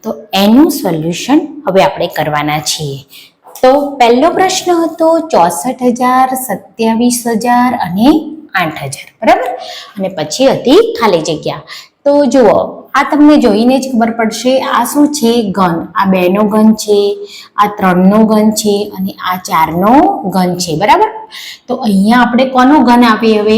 તો એનું સોલ્યુશન હવે આપણે કરવાના છીએ. તો પહેલો પ્રશ્ન હતો 64,000, 27,000 અને 8,000, બરાબર. અને પછી હતી ખાલી જગ્યા. તો જુઓ, આ તમને જોઈને જ ખબર પડશે આ શું છે, ઘન. આ 2નો ઘન છે, આ 3નો ઘન છે અને આ 4નો ઘન છે, બરાબર. તો અહીંયા આપણે કોનો ઘન આપીએ? હવે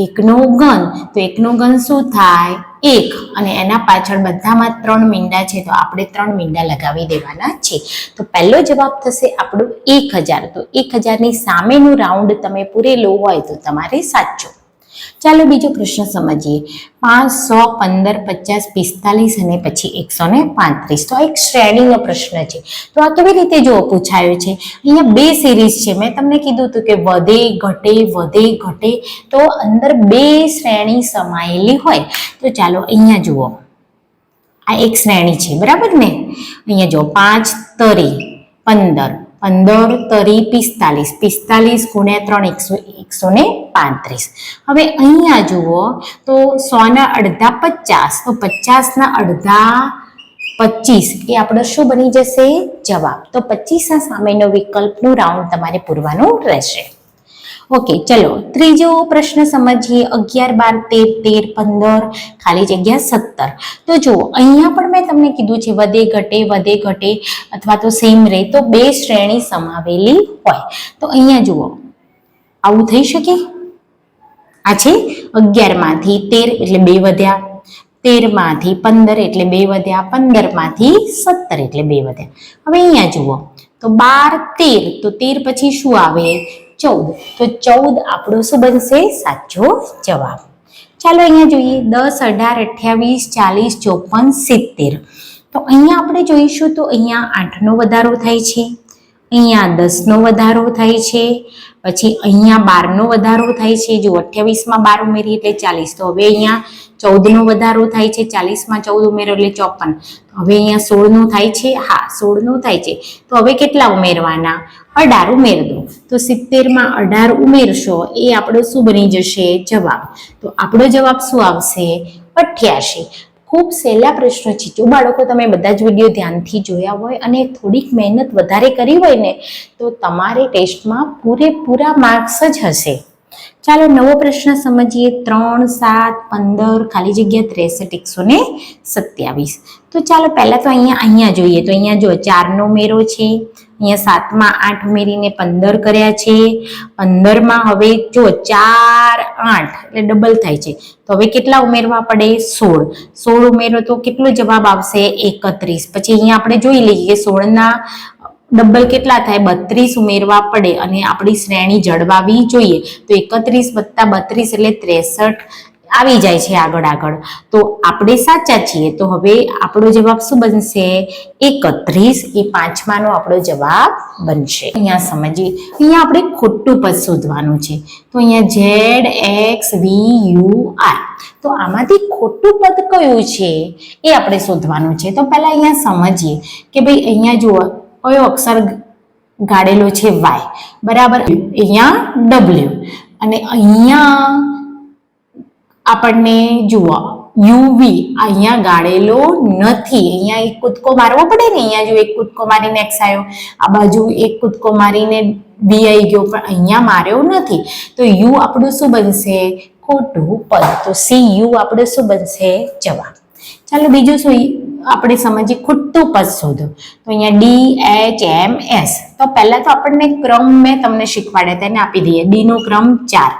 1નો ઘન. તો 1નો ઘન શું થાય? 1. અને એના પાછળ બધામાં 3 મીંડા છે, તો આપણે 3 મીંડા લગાવી દેવાના છે. તો પહેલો જવાબ થશે આપણો 1,000. તો 1,000ની સામેનું રાઉન્ડ તમે પૂરેલું હોય તો તમારે સાચો. ચાલો બીજો પ્રશ્ન સમજીએ. 5, 100, 15, 50, 45 અને પછી 135. તો આ એક શ્રેણીનો પ્રશ્ન છે. તો આ કેવી રીતે જો પૂછાયો છે? અહીંયા 2 સિરીઝ છે. મેં તમને કીધું હતું કે વધે ઘટે વધે ઘટે, તો અંદર 2 શ્રેણી સમાયેલી હોય. તો ચાલો અહીંયા જુઓ, આ એક શ્રેણી છે, બરાબર ને. અહીંયા જો 5 તરી 15, 15 તરી 45, 45 ગુણ્યા 3 135. હવે અહીંયા જુઓ તો 100 ના અડધા 50, તો 50 ના અડધા 25 એ આપણો શું બની જશે? જવાબ. તો 25 સામેનો વિકલ્પનું રાઉન્ડ તમારે પૂરવાનું રહેશે. ઓકે, ચલો ત્રીજો પ્રશ્ન સમજીએ. 11, 12, 13, 15 ખાલી જગ્યા 17. તો જુઓ, અહીંયા પણ મેં તમને કીધું છે વધે ઘટે અથવા તો સેમ રહે, તો 2 શ્રેણી સમાવેલી હોય. તો અહીંયા જુઓ, આવું થઈ શકે? આ છે 11 માંથી 13 એટલે 2 વધ્યા, 13 માંથી 15 એટલે 2 વધ્યા, 15 માંથી 17 એટલે 2 વધ્યા. હવે અહીંયા જુઓ તો 12, 13, તો 13 પછી શું આવે? 14. તો 14 આપણો શું બનશે? સાચો જવાબ. ચાલો અહીંયા જોઈએ. 10, 18, 28, 40, 54, 70. તો અહીંયા આપણે જોઈશું તો અહીંયા 8નો વધારો થાય છે, અહીંયા 10નો વધારો થાય છે, પછી અહીંયા 12નો વધારો થાય છે. જો 28માં 12 ઉમેરી એટલે 40. તો હવે અહીંયા 14નો વધારો થાય છે, 40માં 14 ઉમેરો એટલે 54. હવે અહીંયા 16નો થાય છે, હા 16નો થાય છે. તો હવે કેટલા ઉમેરવાના? 18 ઉમેર દો. તો 70માં 18 ઉમેરશો એ આપણો શું બની જશે? જવાબ. તો આપણો જવાબ શું આવશે? 88. ખૂબ સહેલા પ્રશ્નો છે. જો બાળકો તમે બધા જ વિડીયો ધ્યાનથી જોયા હોય અને થોડીક મહેનત વધારે કરી હોય ને, તો તમારે ટેસ્ટમાં પૂરેપૂરા માર્ક્સ જ હશે. ચાલો નવો પ્રશ્ન સમજીએ. 3, 7, 15 ખાલી જગ્યા 63, 127. તો ચાલો પહેલા તો અહીંયા જોઈએ. તો અહીંયા જો 4નો ઉમેરો છે, અહીંયા 7માં 8 ઉમેરીને 15 કર્યા છે. 15માં હવે જો 4, 8 એટલે ડબલ થાય છે. તો હવે કેટલા ઉમેરવા પડે? 16. 16 ઉમેરો તો કેટલો જવાબ આવશે? 31. પછી અહીંયા આપણે જોઈ લઈએ કે 16ના ડબલ કેટલા થાય? 32 ઉમેરવા પડે અને આપણી શ્રેણી જળવાવી જોઈએ. તો 31 + 32 એટલે 63 આવી જાય છે આગળ. તો આપણે સાચા છીએ. તો હવે આપણો જવાબ શું બનશે? 31. એ 5માનો આપણો જવાબ બનશે. અહીંયા સમજીએ. અહીંયા આપણે ખોટું પદ શોધવાનું છે. તો અહીંયા Z, X, V, U, R. તો આમાંથી ખોટું પદ કયું છે એ આપણે શોધવાનું છે. તો પહેલા અહીંયા સમજીએ કે ભાઈ અહીંયા જુઓ કયો અક્ષર ગાળેલો છે? Y, બરાબર. અહીંયા W અને અહીંયા આપણને જુઓ UV અહીંયા ગાળેલો નથી. અહીંયા એક કૂદકો મારવો પડે ને. અહીંયા જો એક કૂદકો મારીને X આવ્યો, આ બાજુ એક કૂદકો મારીને V આવી ગયો, પણ અહીંયા માર્યો નથી. તો U આપણું શું બનશે? ખોટું પદ. તો CU આપણું શું બનશે? જવાબ. ચાલો બીજું શું આપણે સમજીએ? ખોટું પદ શોધો. તો અહીંયા D, H, M, S. તો પહેલા તો આપણને ક્રમ મેં તમને શીખવાડ્યા તેને આપી દઈએ. D નો ક્રમ 4,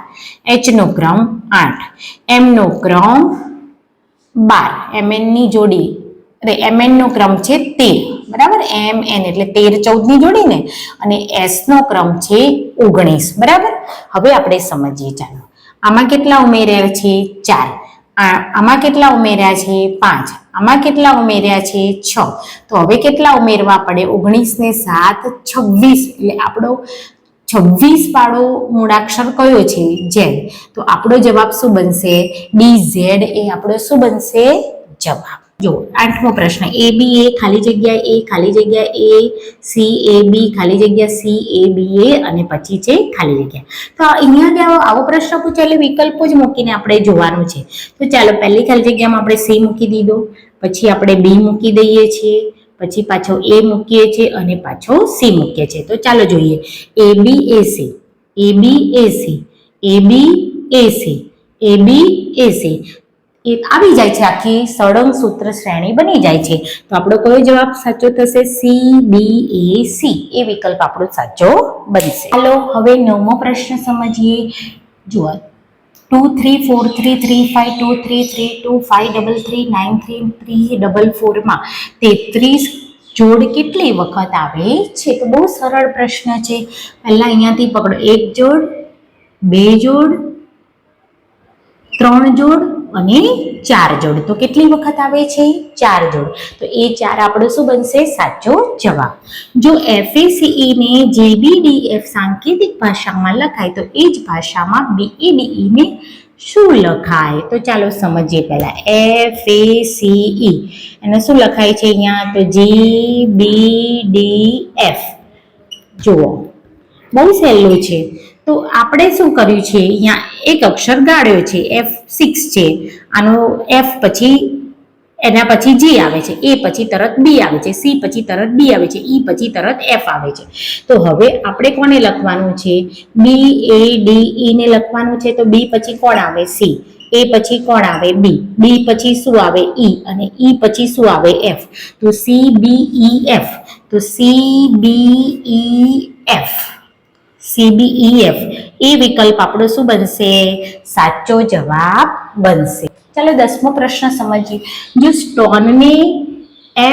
H નો ક્રમ 8, M નો ક્રમ 12, MN ની જોડી MN નો ક્રમ છે 13, બરાબર. MN એટલે 13, 14 ની જોડી ને. અને S નો ક્રમ છે 19, બરાબર. હવે આપણે સમજીએ. ચાલો આમાં કેટલા ઉમેર્યા છે? 4. આમાં કેટલા ઉમેર્યા છે? 5. આમાં કેટલા ઉમેર્યા છે? 6. તો હવે કેટલા ઉમેરવા પડે? 19 ને 7, 26. એટલે આપણો 26 વાળો મૂળાક્ષર કયો છે? Z. તો આપણો જવાબ શું બનશે? DZ એ આપણો શું બનશે? જવાબ. જો 8મો પ્રશ્ન. ABA ખાલી જગ્યા A ખાલી જગ્યા A, CAB ખાલી જગ્યા CABA અને પછી છે ખાલી જગ્યા. તો અહીંયા આવો પ્રશ્ન પૂછે એટલે વિકલ્પો જ મૂકીને આપણે જોવાનું છે. તો ચાલો પહેલી ખાલી જગ્યામાં આપણે C મૂકી દીધો, પછી આપણે બી મૂકી દઈએ છીએ, પછી પાછો એ મૂકીએ છીએ અને પાછો સી મૂકીએ છીએ. તો ચાલો જોઈએ. એ બી A C, A B A C, A B A C, A B A C એ આવી જાય છે, આખી સળંગ સૂત્ર શ્રેણી બની જાય છે. તો આપણો કયો જવાબ સાચો થશે? સી બી એ સી એ વિકલ્પ આપણો સાચો બનશે. ચાલો હવે 9મો પ્રશ્ન સમજીએ. જુઓ 2 3 4 3 3 5 2 3 3 2 5 3 3 9 3 3 4 માં 33 જોડ કેટલી વખત આવે છે? તો બહુ સરળ પ્રશ્ન છે. પહેલા અહીંયાથી પકડો. 1 જોડ, 2 જોડ, 3 જોડ અને 4 જોડ. તો કેટલી વખત આવે છે? 4 જોડ. તો એ 4 આપણો શું બનશે? સાચો જવાબ. જો FACE ને JBDF સાંકેતિક ભાષામાં લખાય તો એ જ ભાષામાં BADE ને શું લખાય? તો ચાલો સમજીએ. પહેલા FACE એને શું લખાય છે અહીંયા? તો JBDF. જુઓ બહુ સહેલું છે. તો આપણે શું કર્યું છે? અહીંયા એક અક્ષર ગાળ્યો છે, F6 છે. આનો F પછી એના પછી J આવે છે, એ પછી તરત B આવે છે, C પછી તરત D આવે છે, E પછી તરત F આવે છે. તો હવે આપણે કોને લખવાનું છે? BADE ને લખવાનું છે. તો B પછી કોણ આવે? C. એ પછી કોણ આવે? B. B પછી શું આવે? E. અને E પછી શું આવે? F. તો CBEF. તો CBEF, CBEF એ વિકલ્પ આપણો શું બનશે? સાચો જવાબ બનશે. ચાલો 10મો પ્રશ્ન સમજીએ. જો સ્ટોનને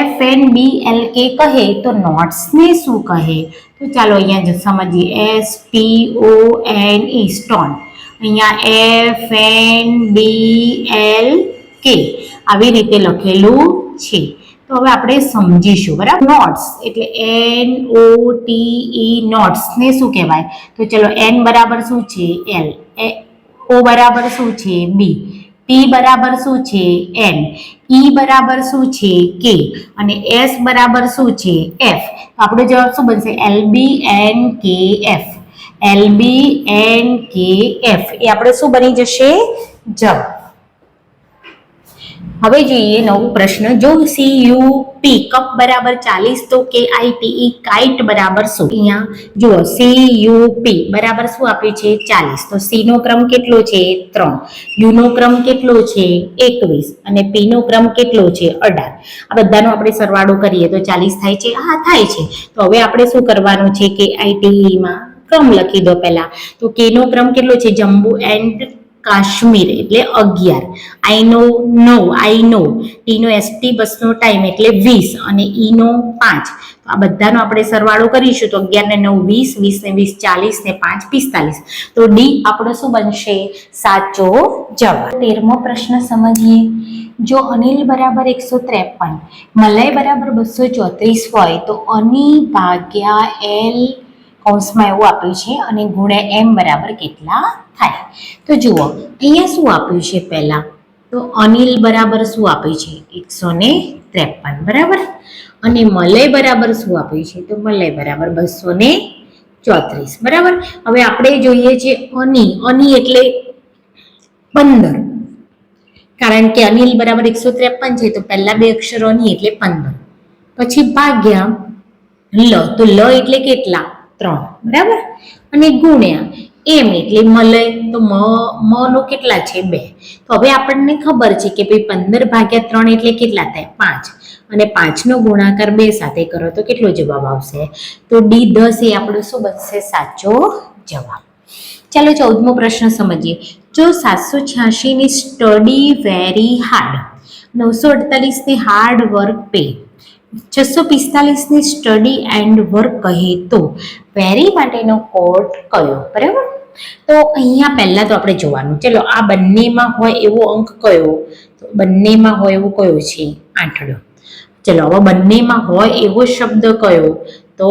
FNBLK કહે તો નોટ્સને શું કહે? તો ચાલો અહીંયા સમજીએ. STONE stone. અહીંયા FNBLK આવી રીતે લખેલું છે. તો હવે આપણે સમજીશું, બરાબર. નોટ્સ એટલે NOTE નોટ્સ ને શું કહેવાય? તો ચલો N બરાબર શું છે? L. O બરાબર શું છે? B. P બરાબર શું છે? N. E બરાબર શું છે? K. અને S બરાબર શું છે? F. તો આપણો જવાબ શું બનશે? LBNKF. LBNKF એ આપણે શું બની જશે? જવાબ. હવે જોઈએ 9મો પ્રશ્ન. જો CUP કપ બરાબર 40 તો KITE કાઇટ બરાબર શું? અહીંયા જુઓ CUP બરાબર શું આપ્યું છે? 40. તો C નો ક્રમ કેટલો છે? 3. U નો ક્રમ કેટલો છે? 21. અને P નો ક્રમ કેટલો છે? 18. આ બધાનો આપણે સરવાળો કરીએ તો 40 થાય છે? હા, થાય છે. તો હવે આપણે શું કરવાનું છે? KITE માં ક્રમ લખી દો પહેલા. તો K નો ક્રમ કેટલો છે? જમ્બુ એન્ડ કાશ્મીર એટલે 11. I નો 9, I નો. T નો ST બસનો ટાઈમ એટલે 20 અને E નો 5. તો આ બધાનો આપણે સરવાળો કરીશું તો 11 ને 9 20, 20 ને 20 40 ને 5 45. તો D આપણો શું બનશે? સાચો જવાબ. 13મો પ્રશ્ન સમજીએ. જો અનિલ બરાબર 153, મલય બરાબર 234 હોય તો અની ભાગ્યા L કૌંસમાં એવું આપ્યું છે અને ગુણ્યા M બરાબર કેટલા થાય? તો જુઓ અહીંયા શું આપ્યું છે? પહેલા તો અનિલ બરાબર શું આપ્યું છે? 153 બરાબર. અને મલય બરાબર શું આપ્યું છે? તો મલય બરાબર 234 બરાબર. હવે આપણે જોઈએ છે અની એટલે 15, કારણ કે અનિલ બરાબર 153 છે તો પહેલા બે અક્ષરો અની એટલે 15, પછી ભાગ્યા લ. તો લ એટલે કેટલા? 3 બરાબર. અને ગુણ્યા એમ એટલે મલય. તો મ નો કેટલા છે? 2. તો હવે આપણને ખબર છે કે ભાઈ 15 ભાગ્યા 3 એટલે કેટલા થાય? 5. અને 5 નો ગુણાકાર 2 સાથે કરો તો કેટલો જવાબ આવશે? તો D 10 એ આપણો શું બનશે? સાચો જવાબ. ચાલો 14મો પ્રશ્ન સમજીએ. જો 786 ની સ્ટડી વેરી હાર્ડ, 948 ની હાર્ડ વર્ક પે, 645 ની સ્ટડી એન્ડ વર્ક કહે તો વેરી માટેનો કોડ કયો? બરાબર. તો અહીંયા પહેલા તો આપણે જોવાનું. ચલો આ બંનેમાં હોય એવો અંક કયો? તો બંનેમાં હોય એવો કયો છે? આંઠડો. ચલો હવે બંનેમાં હોય એવો શબ્દ કયો? તો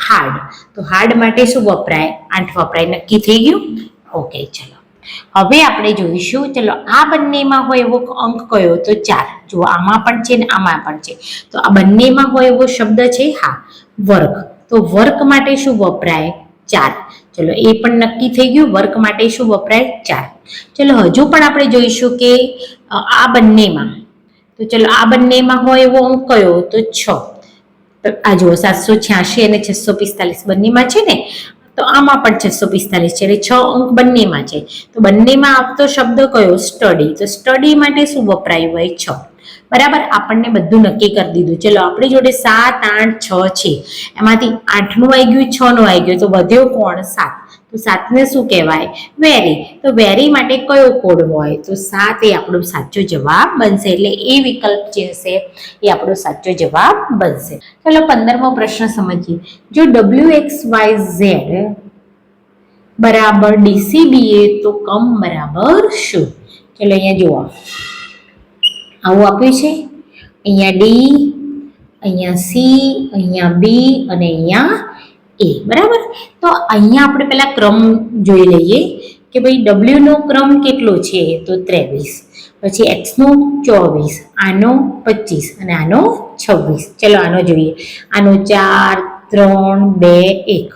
હાર્ડ. તો હાર્ડ માટે શું વપરાય? 8 વપરાય. નક્કી થઈ ગયું? ઓકે. ચલો હવે આપણે જોઈશું. ચલો આ બંનેમાં હોય એવો અંક કયો? તો 4. જો આમાં પણ છે ને આમાં પણ છે. તો આ બંનેમાં હોય એવો શબ્દ છે? હા, વર્ક. તો વર્ક માટે શું વપરાય? 4. ચલો એ પણ નક્કી થઈ ગયું. વર્ક માટે શું વપરાય? 4. ચલો હજુ પણ આપણે જોઈશું કે આ બંનેમાં. તો ચલો આ બંનેમાં હોય એવો અંક કયો? તો 6. તો આ જુઓ 786 અને 645 બંનેમાં છે ને, તો આમાં પણ 645 છે એટલે 6 અંક બંનેમાં છે. તો બંનેમાં આવતો શબ્દ કયો? સ્ટડી. તો સ્ટડી માટે શું વપરાયું હોય? 6. બરાબર, આપણને બધું નક્કી કરી દીધું. ચલો આપણી જોડે 7, 8, 6 છે, એમાંથી 8નું આવી ગયું, 6નું આવી ગયું, તો વધ્યો કોણ? 7. તો 7ને શું કહેવાય? વેરી. તો વેરી માટે કયો કોડ હોય? તો 7 એ આપણો સાચો જવાબ બનશે. એટલે એ વિકલ્પ જે હશે એ આપણો સાચો જવાબ બનશે. ચલો 15મો પ્રશ્ન સમજીએ. જો WXYZ બરાબર DCBA તો કમ બરાબર શું? ચલો અહીંયા જુઓ, આવું આપ્યું છે. અહીંયા ડી, અહીંયા સી, અહીંયા બી અને અહીંયા એ. બરાબર, તો અહીંયા આપણે પહેલા ક્રમ જોઈ લઈએ કે ભાઈ ડબલ્યુ નો ક્રમ કેટલો છે? તો 23. પછી એક્સ નો 24, આનો 25 અને આનો 26. ચલો આનો જોઈએ. આનો 4, 3, 2, 1.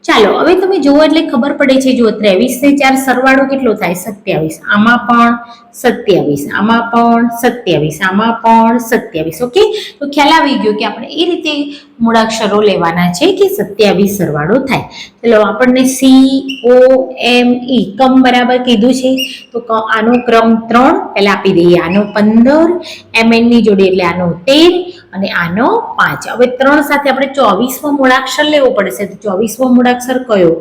ચાલો હવે તમે જુઓ એટલે ખબર પડે છે. જુઓ 23 ને 4 સરવાળો કેટલો થાય? 27. આમાં પણ 27, આમાં પણ 27, આમાં પણ 27. ઓકે, તો ખ્યાલ આવી ગયો કે આપણે એ રીતે મૂળાક્ષરો લેવાના છે કે 27 સરવાળો થાય. ચલો આપણને COME કમ બરાબર કીધું છે, તો આનો ક્રમ 3 પહેલા આપી દઈએ. આનો 15, MN ની જોડે એટલે આનો 13 અને આનો 5. હવે 3 સાથે આપણે 24મો મૂળાક્ષર લેવો પડશે. તો 24મો મૂળાક્ષર કયો?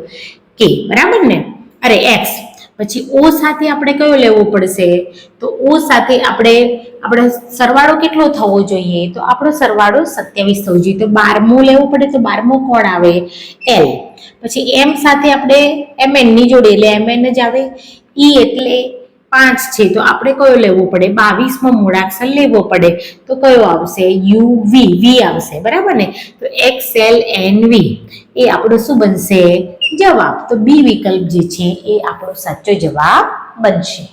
કે. બરાબર ને? અરે એક્સ. પછી ઓ સાથે આપણે કયો લેવો પડશે? તો ઓ સાથે આપણે સરવાળો કેટલો થવો જોઈએ? તો આપણો સરવાળો 27 થવો જોઈએ. તો 12મો લેવો પડે. તો 12મો કોણ આવે? એલ. પછી એમ સાથે આપણે MN ની જોડે એટલે MN જ આવે. ઈ એટલે 5 છે, તો આપણે કયો લેવો પડે? 22મો મૂળાક્ષર લેવો પડે. તો કયો આવશે? UV. વી આવશે. બરાબર ને? તો XLNV એ આપણો શું બનશે? જવાબ. તો બી વિકલ્પ જે છે એ આપણો સાચો જવાબ બનશે.